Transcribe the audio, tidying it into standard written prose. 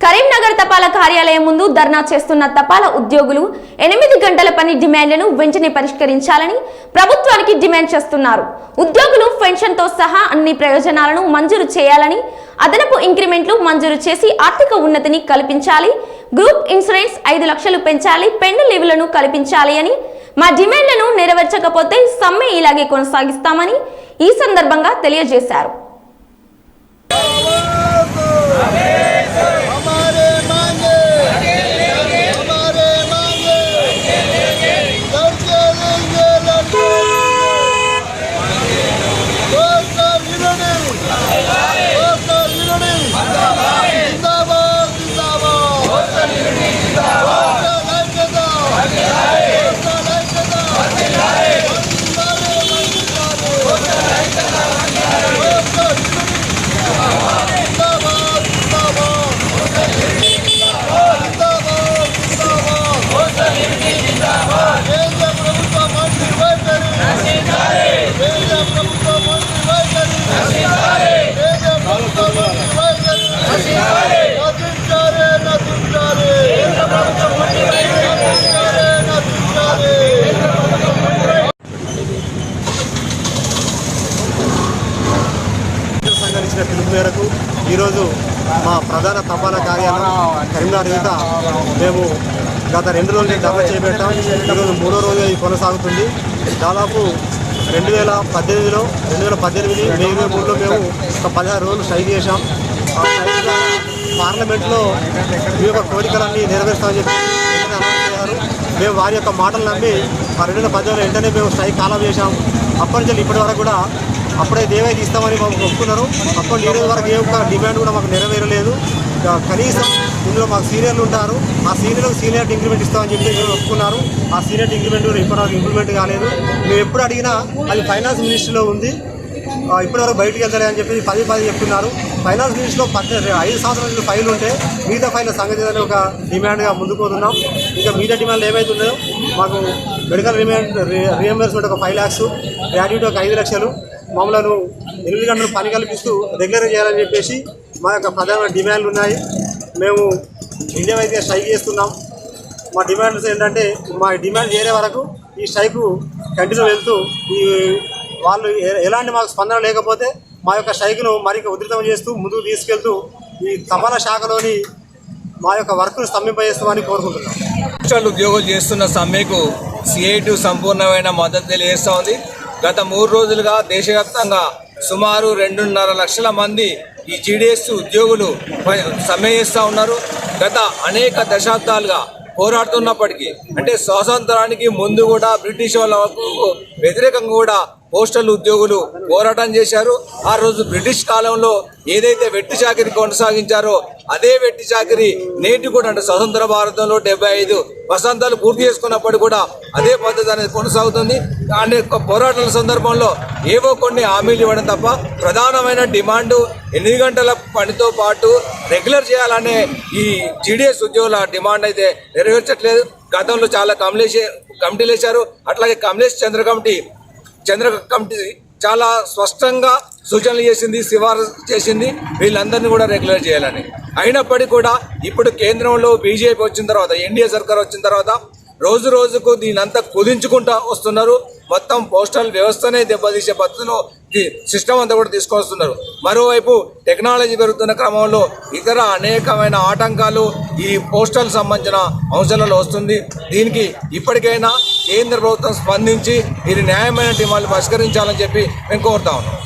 కరీంనగర్ తపాలా కార్యాలయం ముందు ధర్నా చేస్తున్న తపాలా ఉద్యోగులు 8 గంటల పని డిమాండ్లను వెంటనే పరిష్కరించాలని ప్రభుత్వానికి డిమాండ్ చేస్తున్నారు. ఉద్యోగులు పెన్షన్ తో సహా అన్ని ప్రయోజనాలను మంజూరు చేయాలని, అదనపు ఇంక్రిమెంట్లు మంజూరు చేసి ఆర్థిక ఉన్నతిని కల్పించాలి, గ్రూప్ ఇన్సూరెన్స్ 5 లక్షలు పెంచాలి, పెండు లీవులను కల్పించాలి అని మా డిమాండ్లను నెరవేర్చకపోతే సమ్మె ఇలాగే కొనసాగిస్తామని ఈ సందర్భంగా తెలియజేశారు. పిలుపు మేరకు ఈరోజు మా ప్రధాన తపాలా కార్యాలయం కరీంనగర్ యువత మేము గత 2 రోజులు ధర్నా చేపట్టాం. ఈరోజు 3వ రోజు ఇది కొనసాగుతుంది. దాదాపు 2018 మే 23లో మేము ఒక 16 రోజులు స్ట్రైక్ చేశాం. ఆ స్ట్రైక్లో పార్లమెంట్లో మీ యొక్క కోరికలన్నీ నెరవేరుస్తామని చెప్పి అన్నారు. మేము వారి యొక్క మాటలు నమ్మి 2018లో వెంటనే మేము స్ట్రైక్ కాలం చేశాం. అప్పటి నుంచి ఇప్పటి వరకు కూడా అప్పుడే ఏవైతే ఇస్తామని మాకు ఒప్పుకున్నారు. అప్పటి ఈ రోజు వరకు ఏ ఒక్క డిమాండ్ కూడా మాకు నెరవేరలేదు. కనీసం ఇందులో మాకు సీనియర్లు ఉంటారు, ఆ సీనియర్ ఇంక్రిమెంట్ ఇస్తామని చెప్పి ఒప్పుకున్నారు. ఆ సీనియర్ ఇంక్రిమెంట్ కూడా ఇప్పటివరకు ఇంప్లిమెంట్ కాలేదు. మేము ఎప్పుడు అడిగినా అది ఫైనాన్స్ మినిస్ట్రీలో ఉంది, ఇప్పటివరకు బయటకు వెళ్తారే అని చెప్పి 10 చెప్తున్నారు. ఫైనాన్స్ మినిస్ట్రీలో 5 సంవత్సరాల నుంచి ఫైల్ ఉంటే మిగతా ఫైల్ సంగతి అని ఒక డిమాండ్గా ముందుకు పోతున్నాం. ఇంకా మిగతా డిమాండ్లు ఏమైతే ఉన్నాయో మాకు మెడికల్ రియంబర్స్మెంట్ ఒక 5 lakhs, గ్రాడ్యుయేట్ ఒక 5 లక్షలు, మమ్మల్ని 8 గంటలు పని కల్పిస్తూ రెగ్యులర్ చేయాలని చెప్పేసి మా యొక్క ప్రధాన డిమాండ్లు ఉన్నాయి. మేము ఇండియా అయితే స్ట్రైక్ చేస్తున్నాం. మా డిమాండ్స్ ఏంటంటే మా డిమాండ్ చేరే వరకు ఈ స్ట్రైక్ కంటిన్యూ వెళ్తూ వాళ్ళు ఎలాంటి మాకు స్పందన లేకపోతే మా యొక్క స్ట్రైక్ను మరింత ఉధృతం చేస్తూ ముందుకు తీసుకెళ్తూ ఈ తపాలా శాఖలోని మా యొక్క వర్క్ను స్తంభింపజేస్తామని కోరుకుంటున్నాం. ఉద్యోగులు చేస్తున్న సమ్మెకు CIT సంపూర్ణమైన మద్దతు తెలియజేస్తూ ఉంది. గత 3 రోజులుగా దేశవ్యాప్తంగా సుమారు 2.5 లక్షల మంది ఈ GDS ఉద్యోగులు సమ్మె చేస్తూ ఉన్నారు. గత అనేక దశాబ్దాలుగా పోరాడుతున్నప్పటికీ, అంటే స్వాతంత్రానికి ముందు కూడా బ్రిటిష్ వాళ్ళకు వ్యతిరేకంగా కూడా పోస్టల్ ఉద్యోగులు పోరాటం చేశారు. ఆ రోజు బ్రిటిష్ కాలంలో ఏదైతే వెట్టి చాకిరీ కొనసాగించారో అదే వెట్టి చాకిరీ నేటి కూడా, అంటే స్వతంత్ర భారతంలో 75 వసంతాలు పూర్తి చేసుకున్నప్పటికీ కూడా అదే పద్ధతి అనేది కొనసాగుతుంది. అనేక పోరాటాల సందర్భంలో ఏవో కొన్ని హామీలు ఇవ్వడం తప్ప ప్రధానమైన డిమాండ్ 8 గంటల పనితో పాటు రెగ్యులర్ చేయాలనే ఈ GDS ఉద్యోగుల డిమాండ్ అయితే నెరవేర్చట్లేదు. గతంలో చాలా కమిటీలు వేశారు. అట్లాగే చంద్ర కమిటీ చాలా స్పష్టంగా సూచనలు చేసింది, సిఫారసు చేసింది వీళ్ళందరినీ కూడా రెగ్యులర్ చేయాలని. అయినప్పటికీ కూడా ఇప్పుడు కేంద్రంలో BJP వచ్చిన తర్వాత, NDA సర్కార్ వచ్చిన తర్వాత రోజు రోజుకు దీనంతా కుదించుకుంటూ వస్తున్నారు. మొత్తం పోస్టల్ వ్యవస్థనే దెబ్బతీసే పద్ధతిలో సిస్టమ్ అంతా కూడా తీసుకొస్తున్నారు. మరోవైపు టెక్నాలజీ పెరుగుతున్న క్రమంలో ఇతర అనేకమైన ఆటంకాలు ఈ పోస్టల్ సంబంధించిన అంశాలలో వస్తుంది. దీనికి ఇప్పటికైనా కేంద్ర ప్రభుత్వం స్పందించి ఇది న్యాయమైన డిమాండ్లు పరిష్కరించాలని చెప్పి మేము కోరుతా ఉన్నాం.